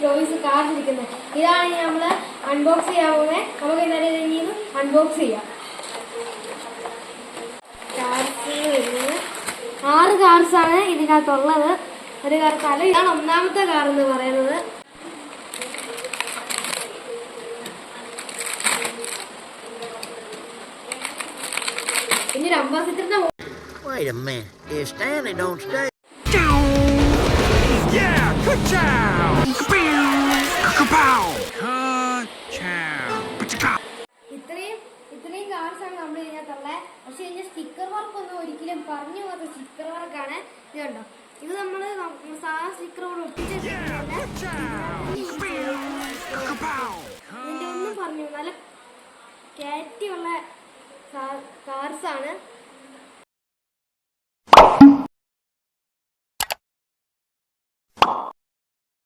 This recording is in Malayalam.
ടോയ്സ് കാർസ് ഇരിക്കുന്നത്. ഇതാണ് നമ്മൾ അൺബോക്സ് ചെയ്യാൻ പോകുന്നത്. നമുക്ക് ഇന്നലെ ഇനി അൺബോക്സ് ചെയ്യാം. 6 കാർസാണ് ഇതിനകത്തുള്ളത്. ഒരു കാർക്കാണ്. ഇതാണ് ഒന്നാമത്തെ കാർ എന്ന് പറയുന്നത്. പിന്നെ അംബാസിഡറിന്റെ Wait a minute. It's standing, don't stay. Yeah, ka-chow! Ka-pow! Ka-chow! ഇത്രയും കാർസാണ് നമ്മൾ ഇതിനകത്തുള്ളത്. പക്ഷെ ഇതിന്റെ സ്റ്റിക്കർ വർക്ക് ഒന്നും ഒരിക്കലും പറഞ്ഞു പോകാത്ത സ്റ്റിക്കർ വർക്കാണ്. ഇത് കണ്ടോ, ഇത് നമ്മള് സാധാ സ്റ്റിക്കർ ഒട്ടിച്ച ഇതിന്റെ ഒന്നും പറഞ്ഞു നല്ല ക്വാളിറ്റിയുള്ള കാർസാണ്.